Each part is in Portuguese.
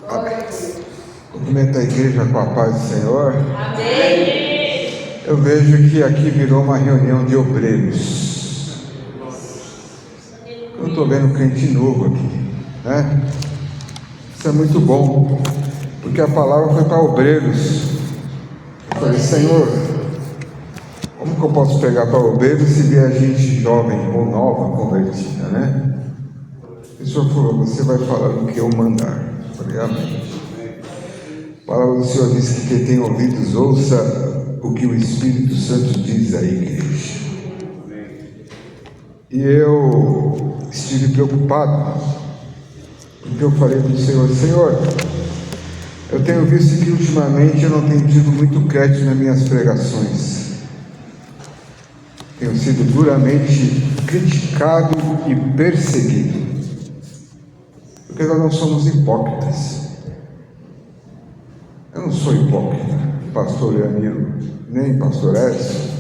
Amém. Cumprimento a igreja com a paz do Senhor. Amém. Eu vejo que aqui virou uma reunião de obreiros. Eu estou vendo crente novo aqui, né? Isso é muito bom, porque a palavra foi para obreiros. Eu falei, Senhor, como que eu posso pregar para obreiros se vier gente jovem ou nova convertida, né? O Senhor falou, você vai falar o que eu mandar. Eu falei, amém. A palavra do Senhor diz que quem tem ouvidos ouça o que o Espírito Santo diz à igreja. E eu estive preocupado, porque eu falei para o Senhor, Senhor, eu tenho visto que ultimamente eu não tenho tido muito crédito nas minhas pregações. Tenho sido duramente criticado e perseguido, porque nós não somos hipócritas. Eu não sou hipócrita, pastor Leoniro, nem pastor Edson.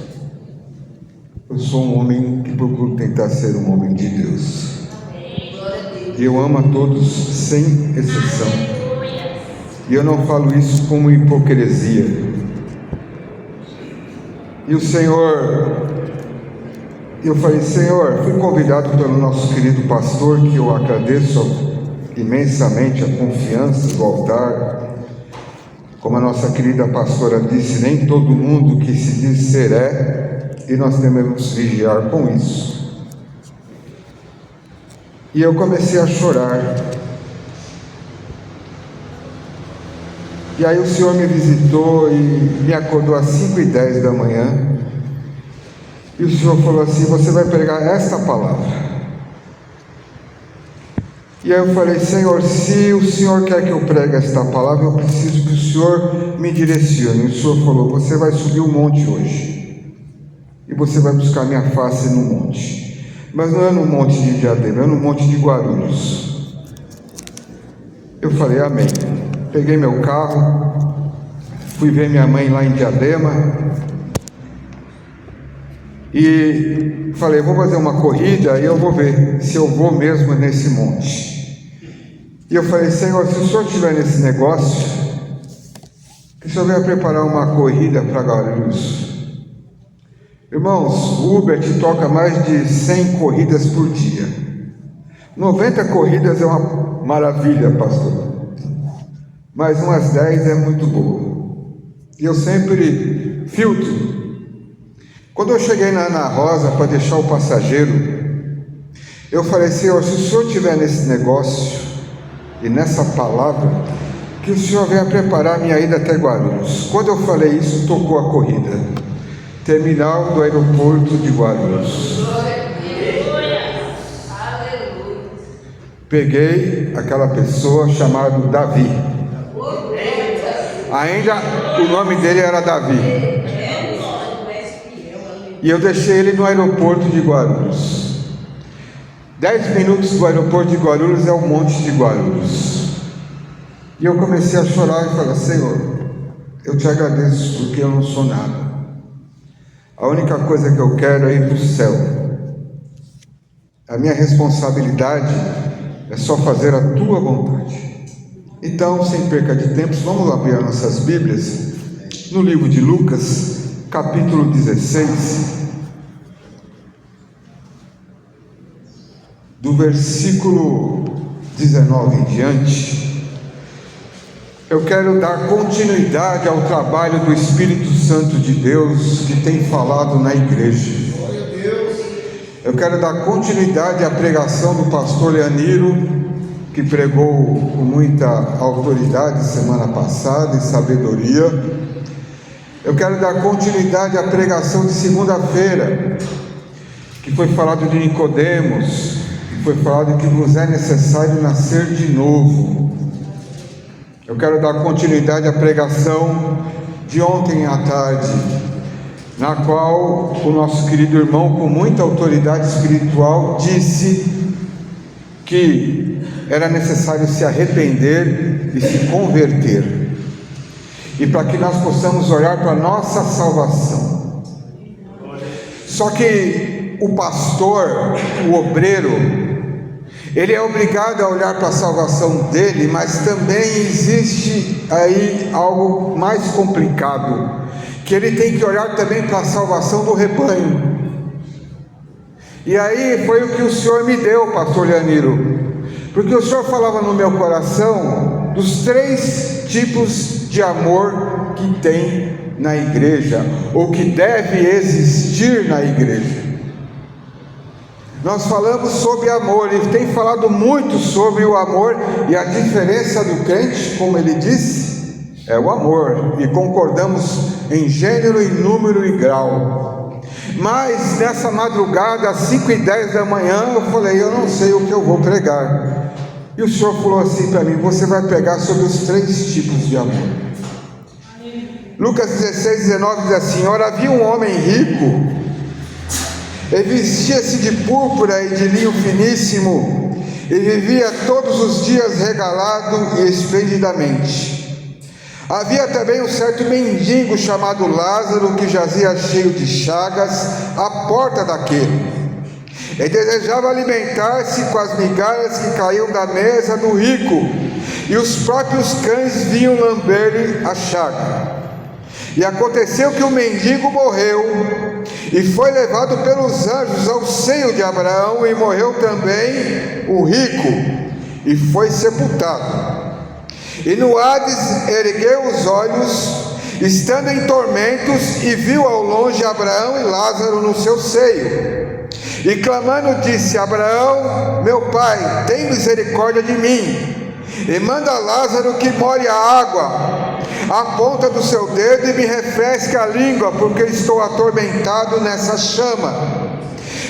Eu sou um homem que procuro tentar ser um homem de Deus. E eu amo a todos sem exceção. E eu não falo isso como hipocrisia. E o Senhor, eu falei, Senhor, fui convidado pelo nosso querido pastor, que eu agradeço imensamente a confiança do altar. Como a nossa querida pastora disse, nem todo mundo que se diz ser é, e nós devemos vigiar com isso. E eu comecei a chorar. E aí o Senhor me visitou e me acordou às 5h10 da manhã. E o Senhor falou assim, você vai pregar esta palavra. E aí eu falei, Senhor, se o Senhor quer que eu pregue esta palavra, eu preciso que o Senhor me direcione. E o Senhor falou, você vai subir o monte hoje, e você vai buscar minha face no monte. Mas não é no monte de Diadema, é no monte de Guarulhos. Eu falei, amém. Peguei meu carro, fui ver minha mãe lá em Diadema, e falei, vou fazer uma corrida e eu vou ver se eu vou mesmo nesse monte. E eu falei, Senhor, se o Senhor estiver nesse negócio, que o Senhor venha preparar uma corrida para Guarulhos. Irmãos, o Uber te toca mais de 100 corridas por dia. 90 corridas é uma maravilha, pastor, mas umas 10 é muito boa. E eu sempre filtro. Quando eu cheguei na Ana Rosa para deixar o passageiro, eu falei, Senhor, se o Senhor estiver nesse negócio e nessa palavra, que o Senhor venha preparar minha ida até Guarulhos. Quando eu falei isso, tocou a corrida. Terminal do aeroporto de Guarulhos. Peguei aquela pessoa chamada Davi. Ainda o nome dele era Davi. E eu deixei ele no aeroporto de Guarulhos. 10 minutos do aeroporto de Guarulhos é o monte de Guarulhos. E eu comecei a chorar e falar, Senhor, eu te agradeço porque eu não sou nada. A única coisa que eu quero é ir para o céu. A minha responsabilidade é só fazer a tua vontade. Então, sem perca de tempo, vamos abrir as nossas Bíblias no livro de Lucas, capítulo 16, do versículo 19 em diante. Eu quero dar continuidade ao trabalho do Espírito Santo de Deus que tem falado na igreja. Eu quero dar continuidade à pregação do pastor Leoniro, que pregou com muita autoridade semana passada e sabedoria. Eu quero dar continuidade à pregação de segunda-feira, que foi falado de Nicodemos, que foi falado que vos é necessário nascer de novo. Eu quero dar continuidade à pregação de ontem à tarde, na qual o nosso querido irmão, com muita autoridade espiritual, disse que era necessário se arrepender e se converter, e para que nós possamos olhar para a nossa salvação. Só que o pastor, o obreiro, ele é obrigado a olhar para a salvação dele, mas também existe aí algo mais complicado, que ele tem que olhar também para a salvação do rebanho. E aí foi o que o Senhor me deu, pastor Leoniro, porque o Senhor falava no meu coração dos 3 tipos de amor que tem na igreja, ou que deve existir na igreja. Nós falamos sobre amor, ele tem falado muito sobre o amor, e a diferença do crente, como ele disse, é o amor, e concordamos em gênero, em número e grau. Mas nessa madrugada, às 5h10 da manhã, eu falei, eu não sei o que eu vou pregar. E o Senhor falou assim para mim, você vai pregar sobre os 3 tipos de amor. Lucas 16:19 diz assim: ora, havia um homem rico, ele vestia-se de púrpura e de linho finíssimo, e vivia todos os dias regalado e esplendidamente. Havia também um certo mendigo chamado Lázaro, que jazia cheio de chagas à porta daquele. Ele desejava alimentar-se com as migalhas que caíam da mesa do rico, e os próprios cães vinham lamber-lhe a chaga. E aconteceu que o mendigo morreu, e foi levado pelos anjos ao seio de Abraão, e morreu também o rico, e foi sepultado. E no Hades ergueu os olhos, estando em tormentos, e viu ao longe Abraão e Lázaro no seu seio. E clamando disse: Abraão, meu pai, tem misericórdia de mim, e manda Lázaro que molhe a água a ponta do seu dedo e me refresque a língua, porque estou atormentado nessa chama.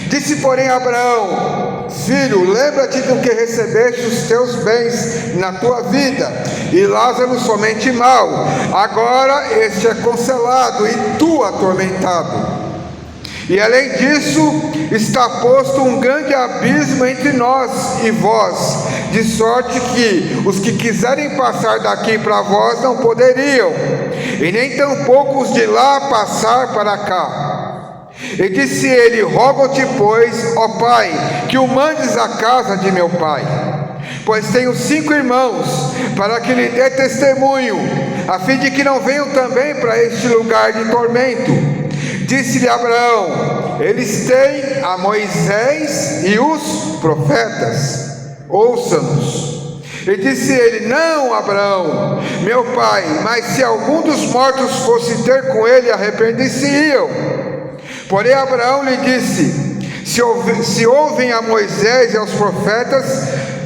Disse, porém, Abraão: filho, lembra-te do que recebeste os teus bens na tua vida, e Lázaro somente mal. Agora este é consolado, e tu atormentado. E além disso, está posto um grande abismo entre nós e vós, de sorte que os que quiserem passar daqui para vós não poderiam, e nem tampouco os de lá passar para cá. E disse ele: rogo-te, pois, ó pai, que o mandes à casa de meu pai, pois tenho 5 irmãos, para que lhe dê testemunho, a fim de que não venham também para este lugar de tormento. Disse-lhe Abraão: eles têm a Moisés e os profetas, ouça-nos. E disse ele: não, Abraão, meu pai, mas se algum dos mortos fosse ter com ele, arrepender-se-iam. Porém Abraão lhe disse: se ouvem a Moisés e aos profetas,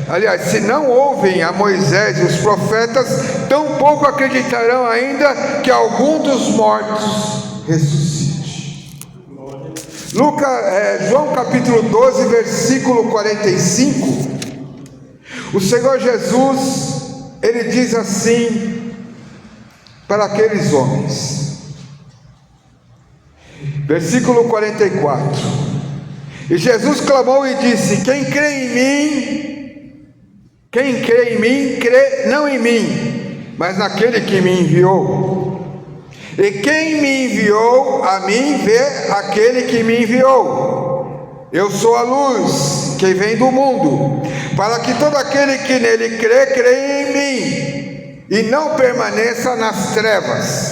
aliás, se não ouvem a Moisés e os profetas, tampouco acreditarão ainda que algum dos mortos ressuscite. João capítulo 12, versículo 45, o Senhor Jesus, ele diz assim para aqueles homens, versículo 44, e Jesus clamou e disse: quem crê em mim, crê não em mim, mas naquele que me enviou. E quem me enviou a mim, vê aquele que me enviou. Eu sou a luz que vem do mundo, para que todo aquele que nele crê, creia em mim, e não permaneça nas trevas.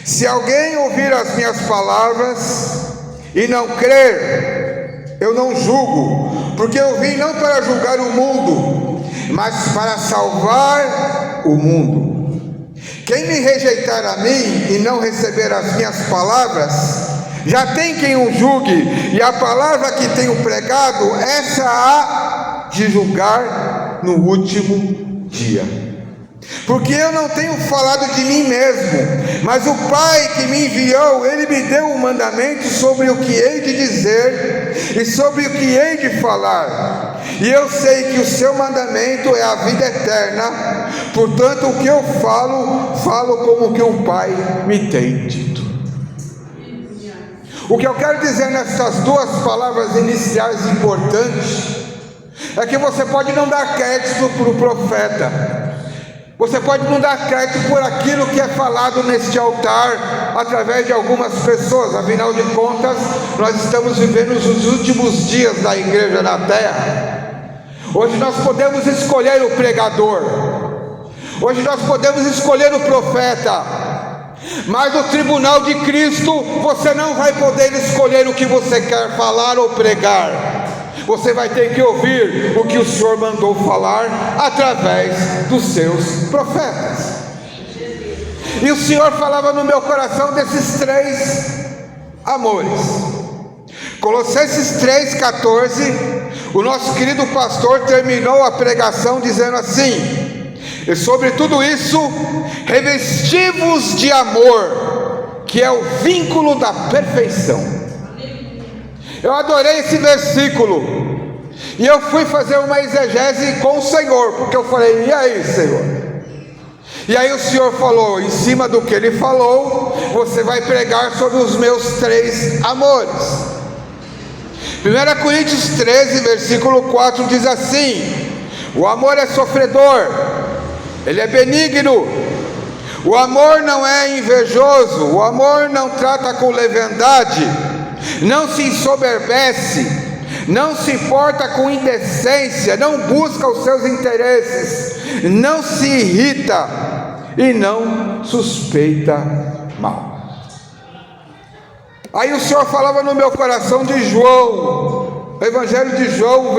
Se alguém ouvir as minhas palavras e não crer, eu não julgo, porque eu vim não para julgar o mundo, mas para salvar o mundo. Quem me rejeitar a mim e não receber as minhas palavras, já tem quem o julgue, e a palavra que tenho pregado, essa há de julgar no último dia. Porque eu não tenho falado de mim mesmo, mas o Pai que me enviou, ele me deu um mandamento sobre o que hei de dizer e sobre o que hei de falar. E eu sei que o seu mandamento é a vida eterna, portanto o que eu falo como que o Pai me tem dito. O que eu quero dizer nessas 2 palavras iniciais importantes é que você pode não dar crédito para o profeta, você pode não dar crédito por aquilo que é falado neste altar através de algumas pessoas. Afinal de contas, nós estamos vivendo os últimos dias da igreja na terra. Hoje nós podemos escolher o pregador, hoje nós podemos escolher o profeta, mas no tribunal de Cristo você não vai poder escolher o que você quer falar ou pregar. Você vai ter que ouvir o que o Senhor mandou falar através dos seus profetas. E o Senhor falava no meu coração desses 3 amores. Colossenses 3,14, o nosso querido pastor terminou a pregação dizendo assim: e sobre tudo isso, revesti-vos de amor, que é o vínculo da perfeição. Eu adorei esse versículo, e eu fui fazer uma exegese com o Senhor, porque eu falei: e aí, Senhor? E aí o Senhor falou: em cima do que Ele falou, você vai pregar sobre os meus 3 amores. 1 Coríntios 13, versículo 4 diz assim: o amor é sofredor, ele é benigno, o amor não é invejoso, o amor não trata com leviandade, não se ensoberbece, não se importa com indecência, não busca os seus interesses, não se irrita e não suspeita mal. Aí o Senhor falava no meu coração de João, o Evangelho de João,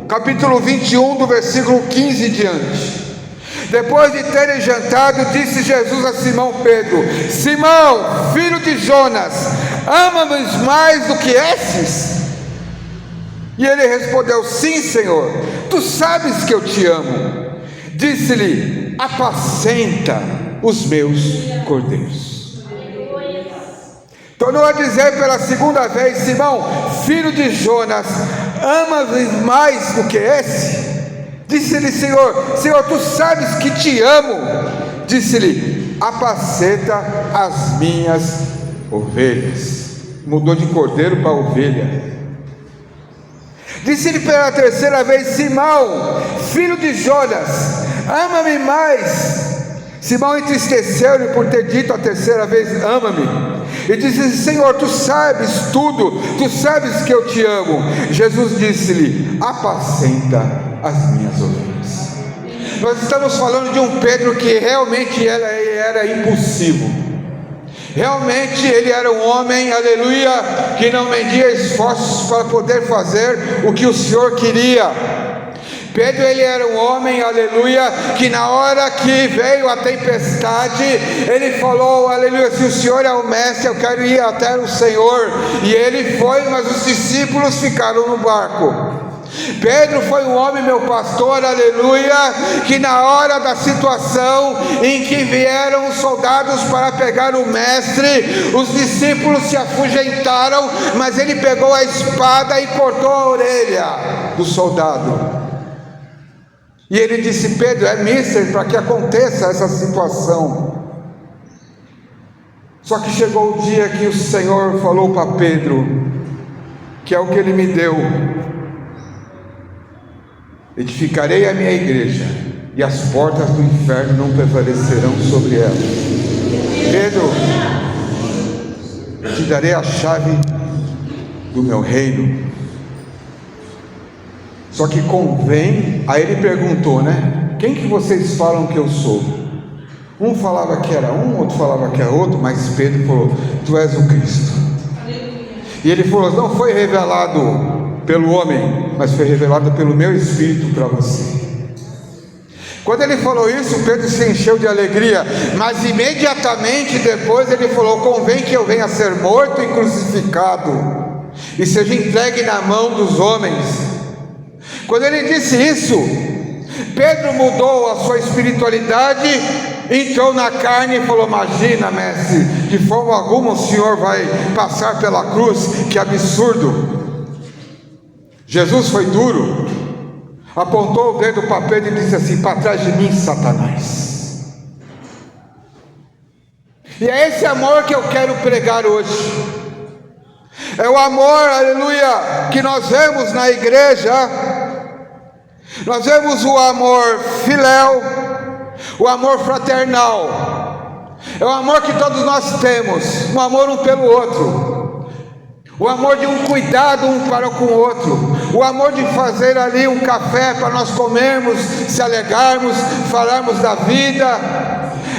capítulo 21, do versículo 15 em diante. Depois de terem jantado, disse Jesus a Simão Pedro: Simão, filho de Jonas, ama-nos mais do que esses? E ele respondeu: sim, Senhor, tu sabes que eu te amo. Disse-lhe: apacenta os meus cordeiros. Tornou a dizer pela segunda vez: Simão, filho de Jonas, amas-me mais do que esse? Disse-lhe: Senhor, tu sabes que te amo. Disse-lhe: apacenta as minhas ovelhas. Mudou de cordeiro para ovelha. Disse-lhe pela terceira vez: Simão, filho de Jonas, ama-me mais. Simão entristeceu-lhe por ter dito a terceira vez: ama-me. E disse: Senhor, tu sabes tudo, tu sabes que eu te amo. Jesus disse-lhe: apacenta as minhas ovelhas. Nós estamos falando de um Pedro que realmente era impulsivo. Realmente ele era um homem, aleluia, que não media esforços para poder fazer o que o Senhor queria. Pedro, ele era um homem, aleluia, que na hora que veio a tempestade, ele falou: aleluia, se o Senhor é o mestre, eu quero ir até o Senhor. E ele foi, mas os discípulos ficaram no barco. Pedro foi um homem, meu pastor, aleluia, que na hora da situação em que vieram os soldados para pegar o mestre, os discípulos se afugentaram, mas ele pegou a espada e cortou a orelha do soldado. E ele disse: Pedro, é mister para que aconteça essa situação. Só que chegou o dia que o Senhor falou para Pedro, que é o que ele me deu: edificarei a minha igreja, e as portas do inferno não prevalecerão sobre ela. Pedro, eu te darei a chave do meu reino. Só que convém. Aí ele perguntou, né? Quem que vocês falam que eu sou? Um falava que era um, outro falava que era outro, mas Pedro falou: tu és o Cristo. E ele falou: não foi revelado pelo homem, mas foi revelado pelo meu Espírito para você. Quando ele falou isso, Pedro se encheu de alegria, mas imediatamente depois ele falou: convém que eu venha a ser morto e crucificado, e seja entregue na mão dos homens. Quando ele disse isso, Pedro mudou a sua espiritualidade, entrou na carne e falou: imagina, mestre, de forma alguma o Senhor vai passar pela cruz, que absurdo. Jesus foi duro, apontou o dedo para Pedro e disse assim: para trás de mim, Satanás. E é esse amor que eu quero pregar hoje. É o amor, aleluia, que nós vemos na igreja. Nós vemos o amor filéu, o amor fraternal. É o amor que todos nós temos, um amor um pelo outro, o amor de um cuidado um para com o outro, o amor de fazer ali um café para nós comermos, se alegrarmos, falarmos da vida,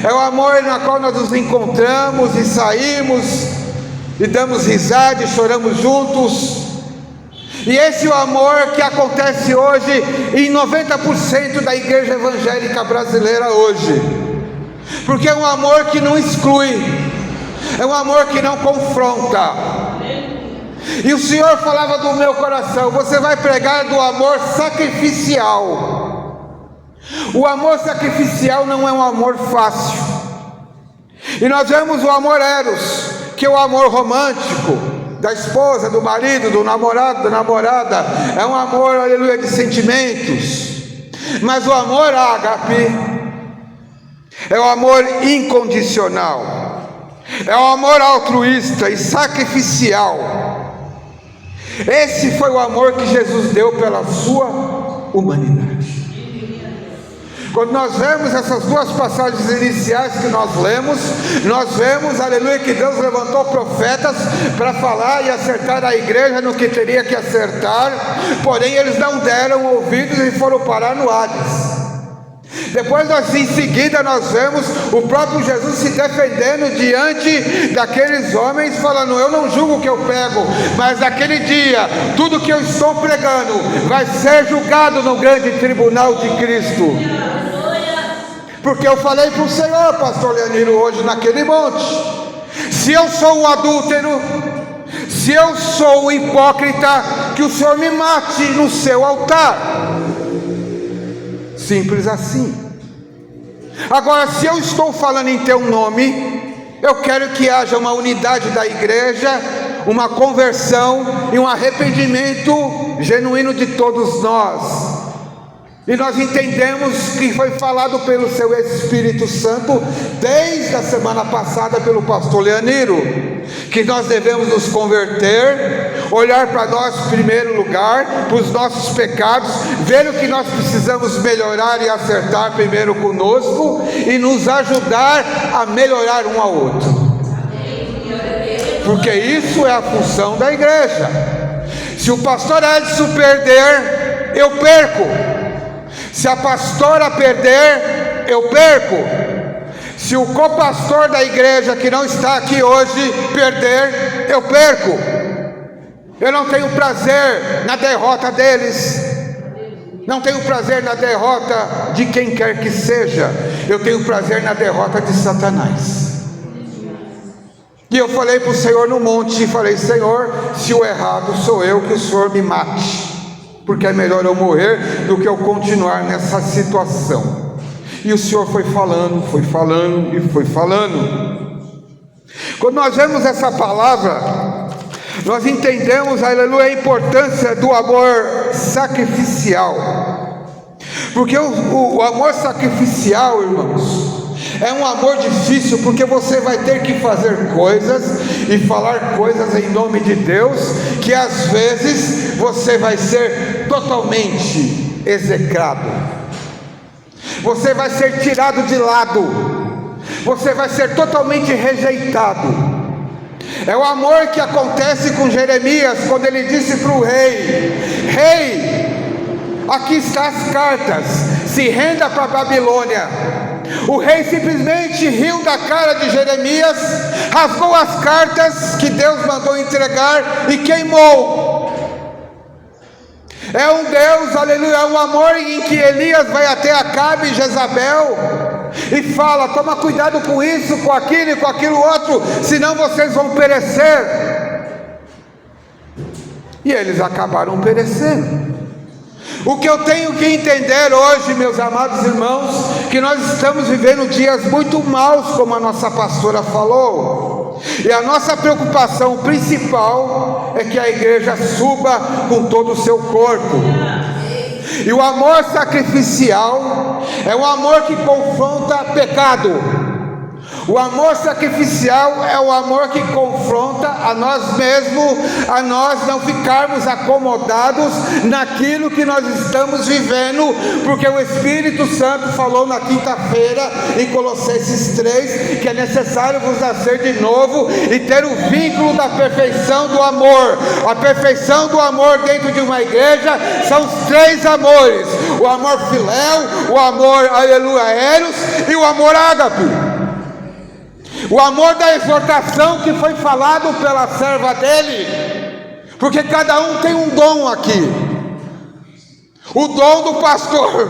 é o amor na qual nós nos encontramos e saímos e damos risada e choramos juntos. E esse é o amor que acontece hoje em 90% da igreja evangélica brasileira hoje, porque é um amor que não exclui, é um amor que não confronta. E o Senhor falava do meu coração: você vai pregar do amor sacrificial. O amor sacrificial não é um amor fácil. E nós vemos o amor eros, que é o amor romântico, da esposa, do marido, do namorado, da namorada. É um amor, aleluia, de sentimentos. Mas o amor ágape é o amor incondicional, é o amor altruísta e sacrificial. Esse foi o amor que Jesus deu pela sua humanidade. Quando nós vemos essas duas passagens iniciais que nós vemos, aleluia, que Deus levantou profetas para falar e acertar a igreja no que teria que acertar, porém eles não deram ouvidos e foram parar no Hades. Depois em seguida nós vemos o próprio Jesus se defendendo diante daqueles homens, falando: eu não julgo o que eu prego, mas naquele dia tudo que eu estou pregando vai ser julgado no grande tribunal de Cristo. Porque eu falei para o Senhor, pastor Leoniro, hoje naquele monte: se eu sou o adúltero, se eu sou o hipócrita, que o Senhor me mate no seu altar. Simples assim. Agora, se eu estou falando em teu nome, eu quero que haja uma unidade da igreja, uma conversão e um arrependimento genuíno de todos nós. E nós entendemos que foi falado pelo seu Espírito Santo desde a semana passada pelo pastor Leoniro, que nós devemos nos converter, olhar para nós em primeiro lugar, para os nossos pecados, ver o que nós precisamos melhorar e acertar primeiro conosco, e nos ajudar a melhorar um ao outro, porque isso é a função da igreja. Se o pastor Edson perder, eu perco. Se a pastora perder, eu perco. Se o copastor da igreja, que não está aqui hoje, perder, eu perco. Eu não tenho prazer na derrota deles, não tenho prazer na derrota de quem quer que seja. Eu tenho prazer na derrota de Satanás. E eu falei para o Senhor no monte, falei: Senhor, se o errado sou eu, que o Senhor me mate, porque é melhor eu morrer do que eu continuar nessa situação. E o Senhor foi falando. Quando nós vemos essa palavra, nós entendemos, aleluia, a importância do amor sacrificial. Porque o amor sacrificial, irmãos, é um amor difícil, porque você vai ter que fazer coisas e falar coisas em nome de Deus, que às vezes você vai ser totalmente execrado, você vai ser tirado de lado, você vai ser totalmente rejeitado. É o amor que acontece com Jeremias, quando ele disse para o rei: rei, aqui estão as cartas, se renda para a Babilônia. O rei simplesmente riu da cara de Jeremias, rasgou as cartas que Deus mandou entregar e queimou. É um Deus, aleluia, é um amor em que Elias vai até Acabe e Jezabel e fala: toma cuidado com isso, com aquilo e com aquilo outro, senão vocês vão perecer. E eles acabaram perecendo. O que eu tenho que entender hoje, meus amados irmãos, que nós estamos vivendo dias muito maus, como a nossa pastora falou, e a nossa preocupação principal é que a igreja suba com todo o seu corpo. E o amor sacrificial é um amor que confronta pecado. O amor sacrificial é o amor que confronta a nós mesmos, a nós não ficarmos acomodados naquilo que nós estamos vivendo, porque o Espírito Santo falou na quinta-feira em Colossenses 3 que é necessário vos nascer de novo e ter o vínculo da perfeição do amor. A perfeição do amor dentro de uma igreja são os 3 amores: o amor filéu, o amor aleluia eros e o amor ágape. O amor da exortação que foi falado pela serva dele, porque cada um tem um dom aqui. O dom do pastor,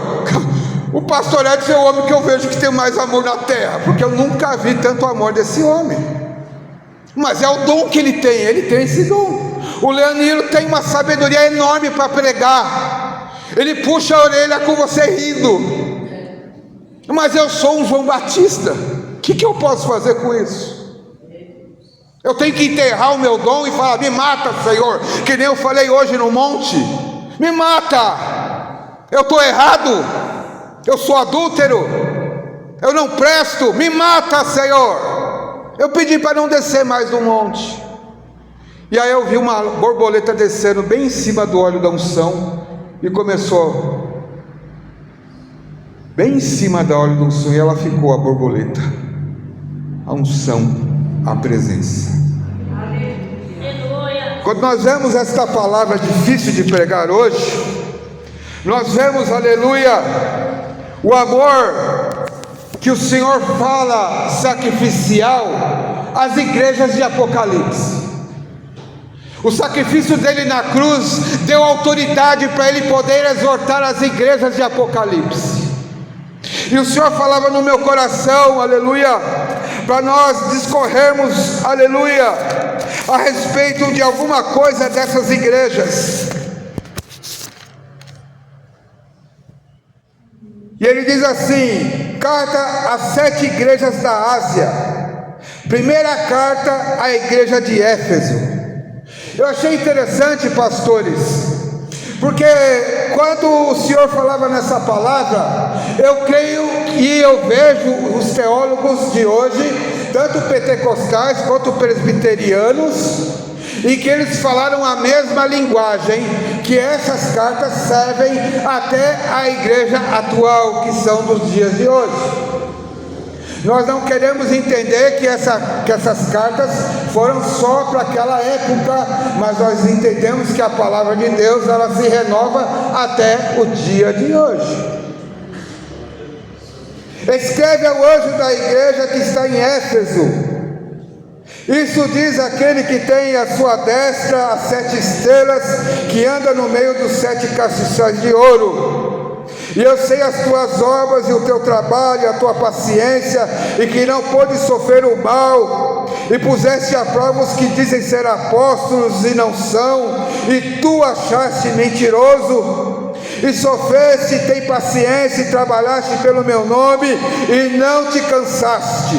o pastor Edson é o homem que eu vejo que tem mais amor na terra, porque eu nunca vi tanto amor desse homem, mas é o dom que ele tem esse dom. O Leonino tem uma sabedoria enorme para pregar, ele puxa a orelha com você rindo, mas eu sou um João Batista. O que eu posso fazer com isso? Eu tenho que enterrar o meu dom e falar: me mata, Senhor, que nem eu falei hoje no monte. Me mata, eu estou errado, eu sou adúltero, eu não presto, me mata, Senhor. Eu pedi para não descer mais do monte, e aí eu vi uma borboleta descendo bem em cima do óleo da unção, e começou bem em cima da óleo da unção, e ela ficou, a borboleta, a unção, a presença. Aleluia. Quando nós vemos esta palavra difícil de pregar hoje, nós vemos, aleluia, o amor que o Senhor fala sacrificial às igrejas de Apocalipse. O sacrifício dele na cruz deu autoridade para ele poder exortar as igrejas de Apocalipse. E o Senhor falava no meu coração, aleluia, para nós discorrermos, aleluia, a respeito de alguma coisa dessas igrejas. E ele diz assim: carta às 7 igrejas da Ásia. Primeira carta à igreja de Éfeso. Eu achei interessante, pastores, porque quando o Senhor falava nessa palavra, eu creio e eu vejo os teólogos de hoje, tanto pentecostais quanto presbiterianos, e que eles falaram a mesma linguagem, que essas cartas servem até a igreja atual, que são dos dias de hoje. Nós não queremos entender que essas cartas foram só para aquela época, mas nós entendemos que a palavra de Deus, ela se renova até o dia de hoje. Escreve ao anjo da igreja que está em Éfeso: isso diz aquele que tem à sua destra as 7 estrelas, que anda no meio dos 7 castiçais de ouro. E eu sei as tuas obras e o teu trabalho, a tua paciência, e que não pôde sofrer o mal, e puseste à prova os que dizem ser apóstolos e não são, e tu achaste mentiroso, e sofreste, tem paciência, e trabalhaste pelo meu nome, e não te cansaste.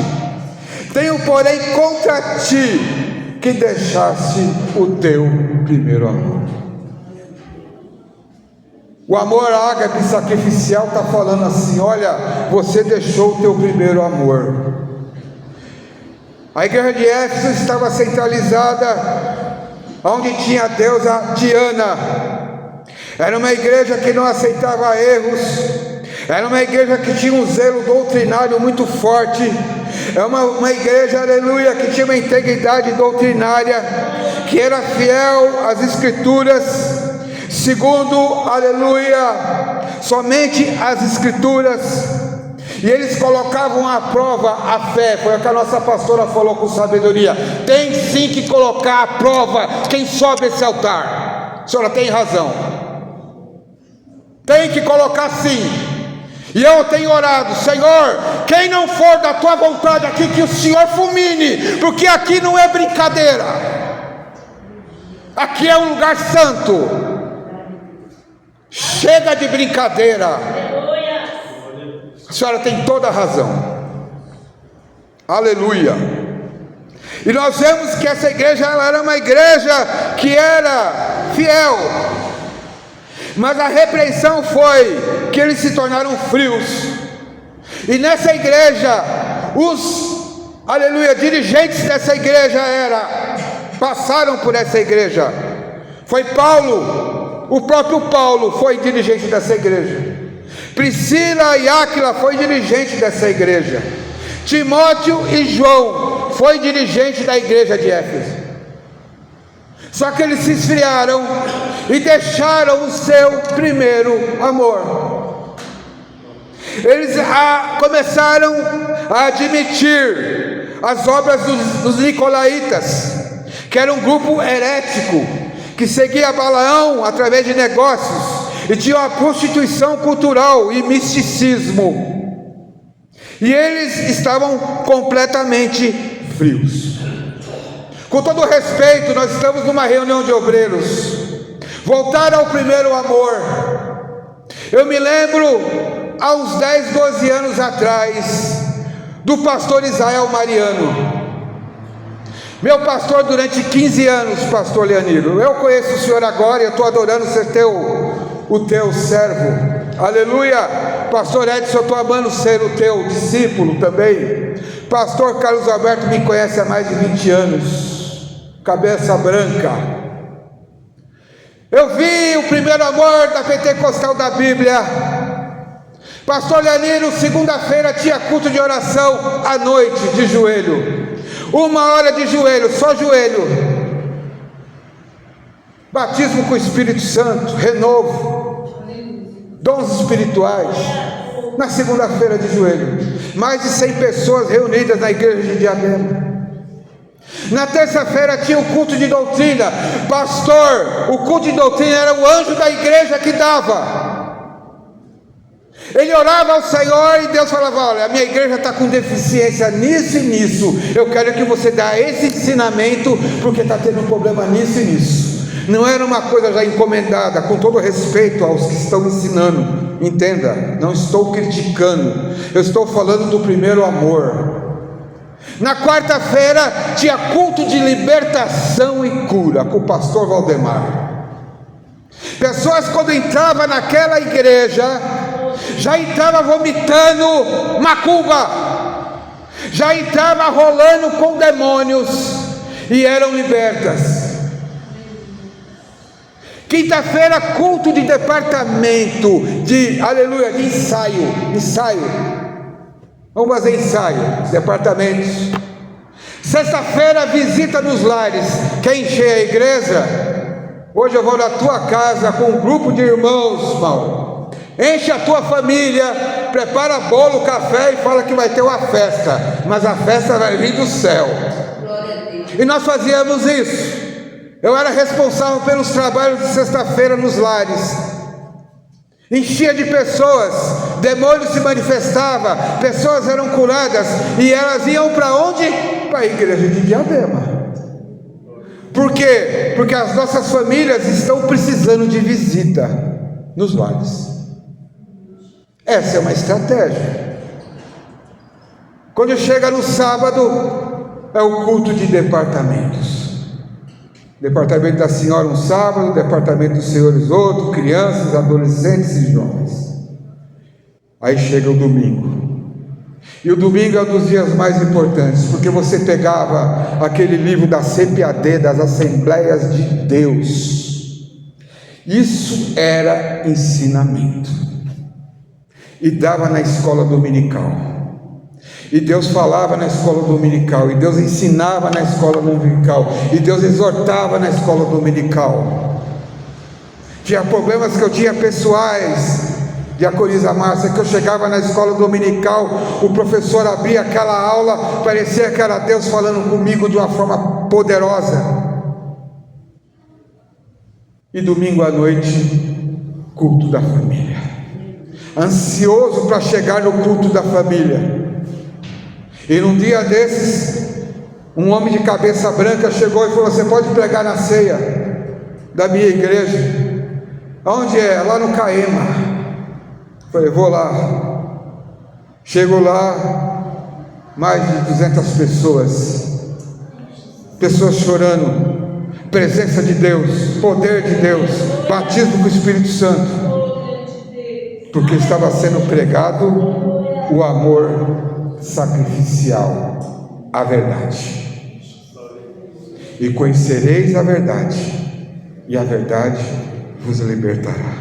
Tenho, porém, contra ti que deixaste o teu primeiro amor. O amor ágape sacrificial está falando assim: olha, você deixou o teu primeiro amor. A igreja de Éfeso estava centralizada onde tinha a deusa Diana. Era uma igreja que não aceitava erros, era uma igreja que tinha um zelo doutrinário muito forte, é uma igreja, aleluia, que tinha uma integridade doutrinária, que era fiel às escrituras, segundo, aleluia, somente as escrituras, e eles colocavam à prova a fé. Foi o que a nossa pastora falou com sabedoria: tem sim que colocar à prova quem sobe esse altar. A senhora tem razão, tem que colocar sim. E eu tenho orado: Senhor, quem não for da tua vontade aqui, que o Senhor fulmine, porque aqui não é brincadeira, aqui é um lugar santo. Chega de brincadeira. A senhora tem toda a razão. Aleluia. E nós vemos que essa igreja, ela era uma igreja que era fiel, mas a repreensão foi que eles se tornaram frios. E nessa igreja, os aleluia, dirigentes dessa igreja passaram por essa igreja. Foi Paulo, o próprio Paulo foi dirigente dessa igreja. Priscila e Áquila foi dirigente dessa igreja. Timóteo e João foi dirigente da igreja de Éfeso. Só que eles se esfriaram e deixaram o seu primeiro amor. Eles começaram a admitir as obras dos nicolaítas, que era um grupo herético, que seguia Balaão através de negócios, e tinha uma prostituição cultural e misticismo, e eles estavam completamente frios. Com todo respeito, nós estamos numa reunião de obreiros. Voltar ao primeiro amor. Eu me lembro, há uns 10, 12 anos atrás, do pastor Israel Mariano, meu pastor durante 15 anos, pastor Leoniro. Eu conheço o senhor agora e eu estou adorando ser o teu servo, aleluia. Pastor Edson, eu estou amando ser o teu discípulo também. Pastor Carlos Alberto me conhece há mais de 20 anos, cabeça branca. Eu vi o primeiro amor da Pentecostal da Bíblia. Pastor Leoniro, segunda-feira tinha culto de oração à noite, de joelho, 1 hora de joelho, só joelho. Batismo com o Espírito Santo, renovo, dons espirituais, na segunda-feira de joelho. Mais de 100 pessoas reunidas na igreja de Diadema. Na terça-feira tinha o culto de doutrina. Pastor, o culto de doutrina era o anjo da igreja que dava. Ele orava ao Senhor e Deus falava: olha, a minha igreja está com deficiência nisso e nisso, eu quero que você dê esse ensinamento, porque está tendo um problema nisso e nisso. Não era uma coisa já encomendada, com todo respeito aos que estão ensinando, entenda, não estou criticando, eu estou falando do primeiro amor. Na quarta-feira tinha culto de libertação e cura com o pastor Valdemar. Pessoas, quando entravam naquela igreja, já entrava vomitando macumba, já entrava rolando com demônios e eram libertas. Quinta-feira, culto de departamento, aleluia, de ensaio. Vamos fazer ensaio, departamentos. Sexta-feira, visita nos lares. Quer encher a igreja? Hoje eu vou na tua casa com um grupo de irmãos, Paulo. Enche a tua família, prepara bolo, café e fala que vai ter uma festa, mas a festa vai vir do céu. E nós fazíamos isso. Eu era responsável pelos trabalhos de sexta-feira nos lares. Enchia de pessoas, demônios se manifestavam, pessoas eram curadas, e elas iam para onde? Para a igreja de Diadema. Por quê? Porque as nossas famílias estão precisando de visita nos lares. Essa é uma estratégia. Quando chega no sábado, é o culto de departamentos. Departamento da senhora um sábado, departamento dos senhores outro, crianças, adolescentes e jovens. Aí chega o domingo. E o domingo é um dos dias mais importantes, porque você pegava aquele livro da CPAD, das Assembleias de Deus. Isso era ensinamento. E dava na escola dominical. E Deus falava na escola dominical, e Deus ensinava na escola dominical, e Deus exortava na escola dominical. Tinha problemas que eu tinha pessoais, diaconisa Márcia, que eu chegava na escola dominical, o professor abria aquela aula, parecia que era Deus falando comigo de uma forma poderosa. E domingo à noite, culto da família. Ansioso para chegar no culto da família. E num dia desses, um homem de cabeça branca chegou e falou: você pode pregar na ceia da minha igreja? Aonde é? Lá no Caema. Falei: vou lá. Chego lá, mais de 200 pessoas chorando, presença de Deus, poder de Deus, batismo com o Espírito Santo, porque estava sendo pregado o amor sacrificial. a verdade. E conhecereis a verdade, e a verdade vos libertará.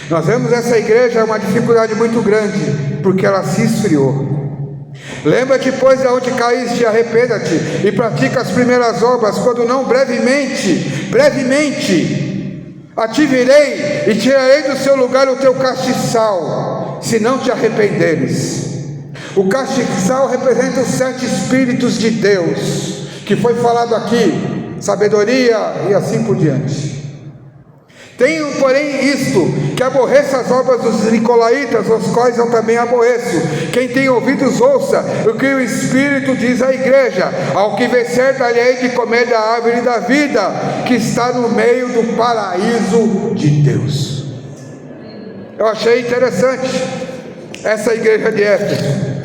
Nós vemos essa igreja uma dificuldade muito grande, porque ela se esfriou. Lembra-te, pois, de onde caíste, arrependa-te, e pratica as primeiras obras, quando não brevemente, a ti virei, e tirarei do seu lugar o teu castiçal, se não te arrependeres. O castiçal representa os 7 Espíritos de Deus, que foi falado aqui, sabedoria e assim por diante. Tenho, porém, isto, que aborreço as obras dos nicolaítas, os quais eu também aborreço. Quem tem ouvidos, ouça o que o Espírito diz à igreja. Ao que vencer, dar-lhe-ei de comer da árvore da vida, que está no meio do paraíso de Deus. Eu achei interessante essa igreja de Éfeso.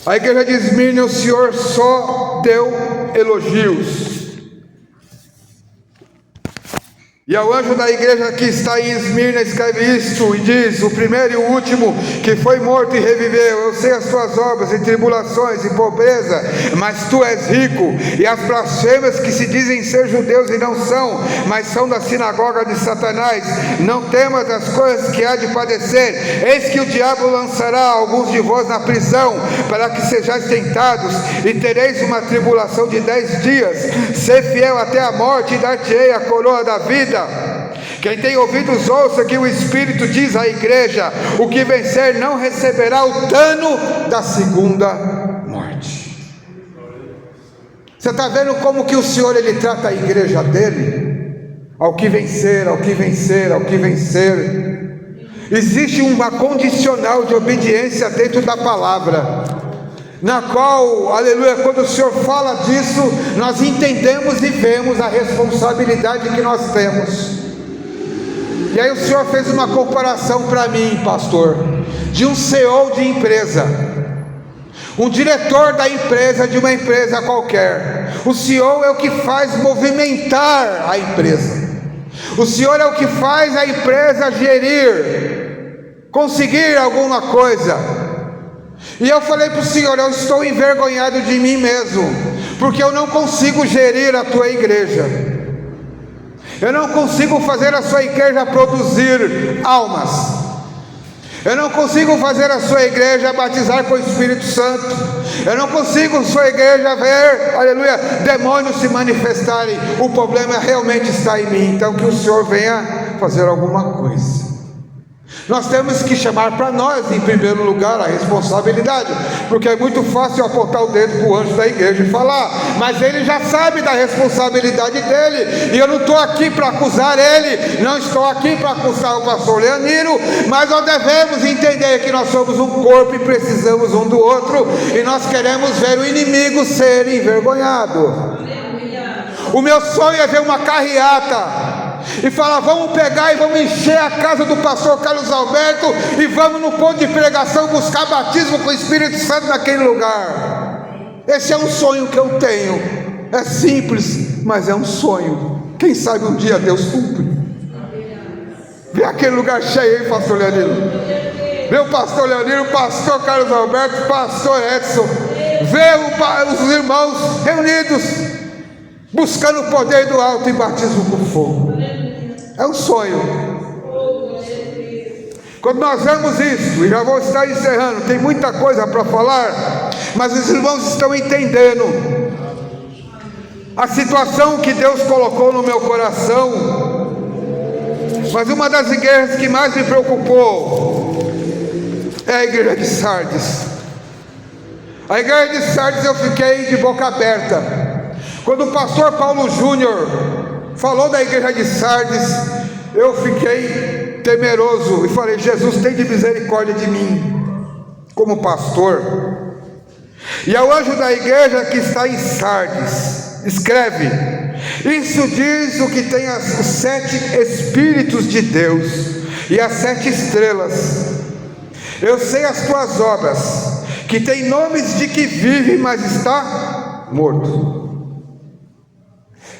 A igreja de Esmirna, o Senhor só deu elogios. E ao anjo da igreja que está em Esmirna escreve isto, e diz: o primeiro e o último, que foi morto e reviveu. Eu sei as tuas obras, e tribulações, e pobreza, mas tu és rico. E as blasfêmias que se dizem ser judeus e não são, mas são da sinagoga de Satanás. Não temas as coisas que há de padecer. Eis que o diabo lançará alguns de vós na prisão, para que sejais tentados, e tereis uma tribulação de 10 dias. Sê fiel até a morte, e dar-te-ei a coroa da vida. Quem tem ouvidos, ouça que o Espírito diz à igreja: o que vencer não receberá o dano da segunda morte. Você está vendo como que o Senhor ele trata a igreja dele? Ao que vencer, ao que vencer, ao que vencer. Existe uma condicional de obediência dentro da palavra, na qual, aleluia, quando o Senhor fala disso, nós entendemos e vemos a responsabilidade que nós temos. E aí o Senhor fez uma comparação para mim, pastor, de um CEO de empresa, um diretor da empresa, de uma empresa qualquer. O CEO é o que faz movimentar a empresa, o Senhor é o que faz a empresa gerir, conseguir alguma coisa. E eu falei para o Senhor: eu estou envergonhado de mim mesmo, porque eu não consigo gerir a tua igreja, eu não consigo fazer a sua igreja produzir almas, eu não consigo fazer a sua igreja batizar com o Espírito Santo, eu não consigo a sua igreja ver, aleluia, demônios se manifestarem. O problema realmente está em mim. Então que o Senhor venha fazer alguma coisa. Nós temos que chamar para nós, em primeiro lugar, a responsabilidade, porque é muito fácil apontar o dedo para o anjo da igreja e falar, mas ele já sabe da responsabilidade dele, e eu não estou aqui para acusar ele, não estou aqui para acusar o pastor Leoniro, mas nós devemos entender que nós somos um corpo e precisamos um do outro, e nós queremos ver o inimigo ser envergonhado. O meu sonho é ver uma carreata e falar: vamos pegar e vamos encher a casa do pastor Carlos Alberto, e vamos no ponto de pregação buscar batismo com o Espírito Santo naquele lugar. Esse é um sonho que eu tenho. É simples, mas é um sonho. Quem sabe um dia Deus cumpre. Vê aquele lugar cheio, hein, pastor Leoniro? Vê o pastor Leoniro, o pastor Carlos Alberto, o pastor Edson. Vê os irmãos reunidos, buscando o poder do alto e batismo com fogo. É um sonho. Quando nós vemos isso, e já vou estar encerrando, tem muita coisa para falar, mas os irmãos estão entendendo a situação que Deus colocou no meu coração. Mas uma das igrejas que mais me preocupou é a igreja de Sardes. A igreja de Sardes, eu fiquei de boca aberta. Quando o pastor Paulo Júnior falou da igreja de Sardes, eu fiquei temeroso e falei: Jesus, tem de misericórdia de mim, como pastor. E ao anjo da igreja que está em Sardes, escreve: isso diz o que tem os 7 Espíritos de Deus e as 7 estrelas. Eu sei as tuas obras, que tem nomes de que vive, mas está morto.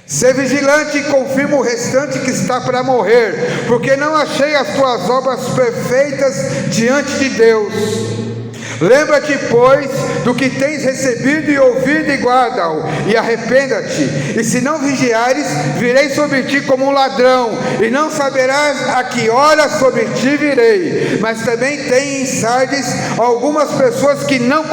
Sê vigilante e confirma o restante que está para morrer, porque não achei as tuas obras perfeitas diante de Deus. Lembra-te, pois, do que tens recebido e ouvido, e guarda-o, e arrependa-te. E se não vigiares, virei sobre ti como um ladrão, e não saberás a que hora sobre ti virei. Mas também tem em Sardes algumas pessoas que não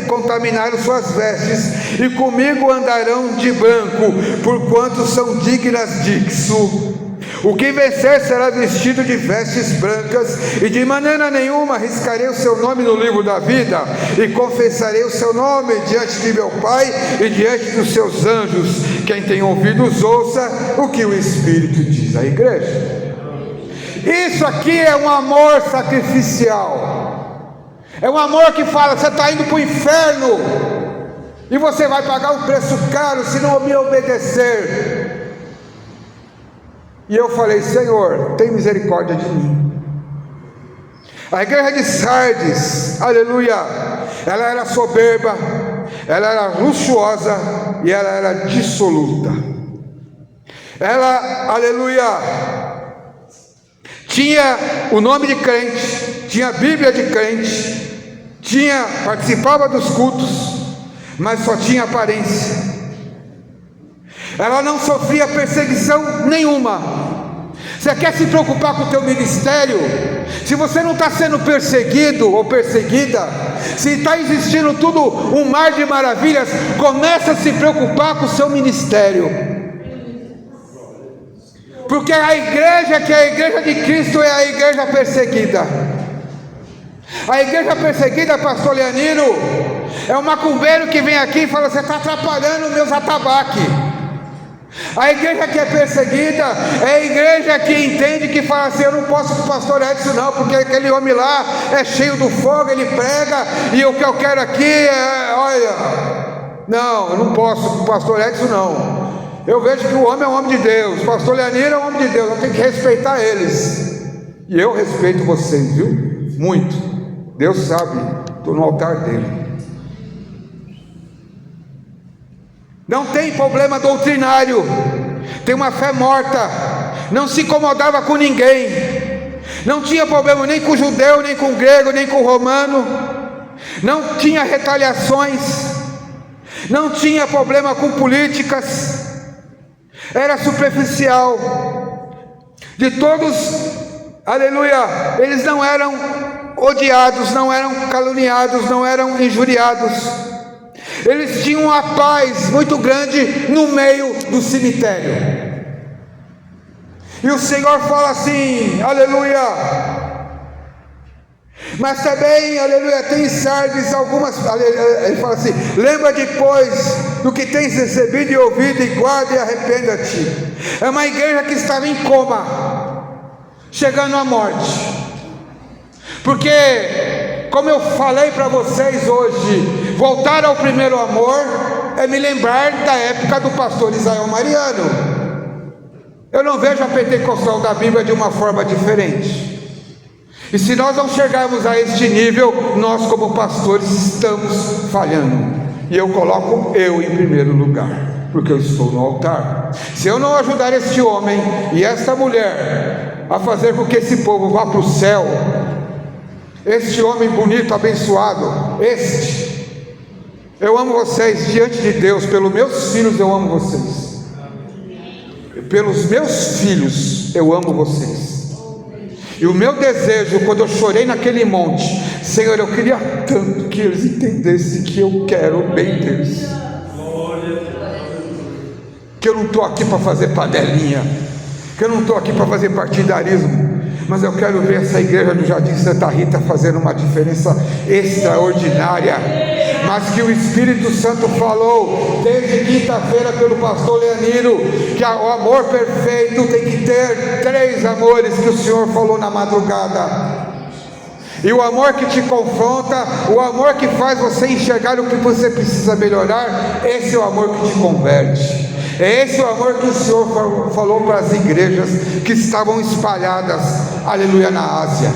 contaminaram suas vestes, e comigo andarão de branco, porquanto são dignas disso. O que vencer será vestido de vestes brancas, e de maneira nenhuma riscarei o seu nome no livro da vida, e confessarei o seu nome diante de meu Pai e diante dos seus anjos. Quem tem ouvidos, ouça o que o Espírito diz à igreja. Isso aqui é um amor sacrificial, é um amor que fala: você está indo para o inferno, e você vai pagar um preço caro se não me obedecer. E eu falei: Senhor, tem misericórdia de mim. A igreja de Sardes, aleluia, ela era soberba, ela era luxuosa e ela era dissoluta. Ela, aleluia, tinha o nome de crente, tinha a Bíblia de crente, participava dos cultos, mas só tinha aparência. Ela não sofria perseguição nenhuma. Você quer se preocupar com o teu ministério? Se você não está sendo perseguido ou perseguida, se está existindo tudo um mar de maravilhas, começa a se preocupar com o seu ministério. Porque a igreja que é a igreja de Cristo é a igreja perseguida. A igreja perseguida, pastor Leonino, é um macumbeiro que vem aqui e fala: você está atrapalhando meus atabaques. A igreja que é perseguida é a igreja que entende, que fala assim: eu não posso com o pastor Edson não, porque aquele homem lá é cheio do fogo, ele prega, e o que eu quero aqui é, olha, não, eu não posso com o pastor Edson não. Eu vejo que o homem é um homem de Deus, o pastor Leonino é um homem de Deus, eu tenho que respeitar eles. E eu respeito vocês, viu? Muito. Deus sabe, estou no altar dele. Não tem problema doutrinário, tem uma fé morta, não se incomodava com ninguém, não tinha problema nem com o judeu, nem com o grego, nem com o romano, não tinha retaliações, não tinha problema com políticas, era superficial. De todos, aleluia, eles não eram odiados, não eram caluniados, não eram injuriados. Eles tinham uma paz muito grande no meio do cemitério. E o Senhor fala assim, aleluia. Mas também, aleluia, tem em Sardes algumas, ele fala assim: lembra depois do que tens recebido e ouvido, e guarda e arrependa-te. É uma igreja que estava em coma, chegando à morte. Porque, como eu falei para vocês hoje, voltar ao primeiro amor é me lembrar da época do pastor Israel Mariano. Eu não vejo a pentecostal da Bíblia de uma forma diferente. E se nós não chegarmos a este nível, nós como pastores estamos falhando. E eu coloco eu em primeiro lugar, porque eu estou no altar. Se eu não ajudar este homem e esta mulher a fazer com que esse povo vá para o céu, este homem bonito, abençoado, eu amo vocês diante de Deus, pelos meus filhos eu amo vocês, pelos meus filhos eu amo vocês. E o meu desejo, quando eu chorei naquele monte, Senhor, eu queria tanto que eles entendessem que eu quero o bem deles, que eu não estou aqui para fazer panelinha, que eu não estou aqui para fazer partidarismo, mas eu quero ver essa igreja do Jardim Santa Rita fazendo uma diferença extraordinária. Mas que o Espírito Santo falou desde quinta-feira pelo pastor Leonino, que o amor perfeito tem que ter 3 amores que o Senhor falou na madrugada. E o amor que te confronta, o amor que faz você enxergar o que você precisa melhorar, esse é o amor que te converte. É esse o amor que o Senhor falou para as igrejas que estavam espalhadas, aleluia, na Ásia.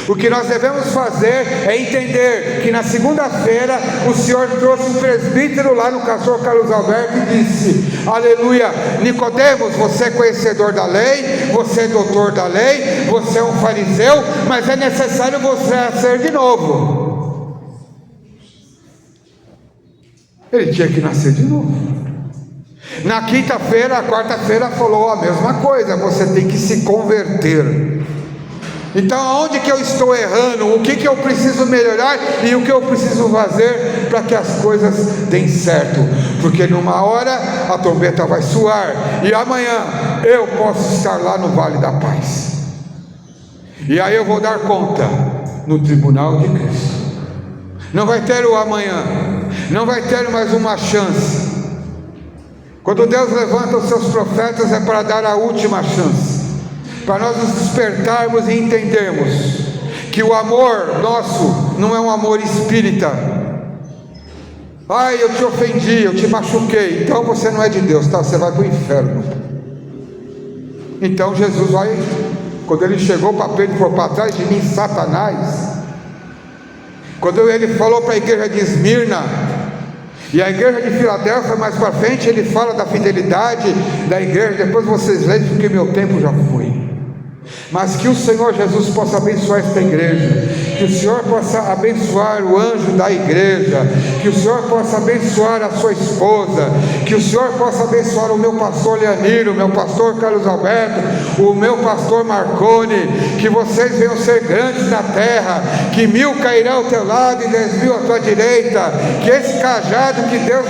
O que nós devemos fazer é entender que na segunda-feira o Senhor trouxe um presbítero lá no pastor Carlos Alberto e disse, aleluia, Nicodemos, você é conhecedor da lei, você é doutor da lei, você é um fariseu, mas é necessário você nascer de novo. Ele tinha que nascer de novo. Na quinta-feira, a quarta-feira falou a mesma coisa, você tem que se converter. Então aonde que eu estou errando? O que eu preciso melhorar e o que eu preciso fazer para que as coisas deem certo? Porque numa hora a trombeta vai soar e amanhã eu posso estar lá no Vale da Paz. E aí eu vou dar conta no tribunal de Cristo. Não vai ter o amanhã, não vai ter mais uma chance. Quando Deus levanta os seus profetas é para dar a última chance, para nós nos despertarmos e entendermos que o amor nosso não é um amor espírita. Ai, eu te ofendi, eu te machuquei, então você não é de Deus, tá? Você vai para o inferno. Então Jesus vai, quando ele chegou para Pedro e falou: para trás de mim, Satanás. Quando ele falou para a igreja de Esmirna, e a igreja de Filadélfia, mais para frente, ele fala da fidelidade da igreja. Depois vocês leem, porque meu tempo já foi. Mas que o Senhor Jesus possa abençoar esta igreja, que o Senhor possa abençoar o anjo da igreja, que o Senhor possa abençoar a sua esposa, que o Senhor possa abençoar o meu pastor Leoniro, o meu pastor Carlos Alberto, o meu pastor Marconi, que vocês venham ser grandes na terra, que 1000 cairão ao teu lado e 10.000 à tua direita, que esse cajado que Deus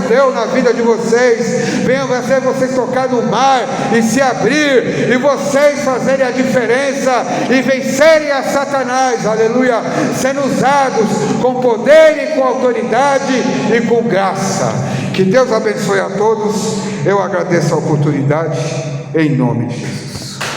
deu na vida de vocês, venha fazer vocês tocar no mar e se abrir, e vocês fazerem a diferença e vencerem a Satanás, aleluia, sendo usados com poder e com autoridade e com graça. Que Deus abençoe a todos. Eu agradeço a oportunidade, em nome de Jesus.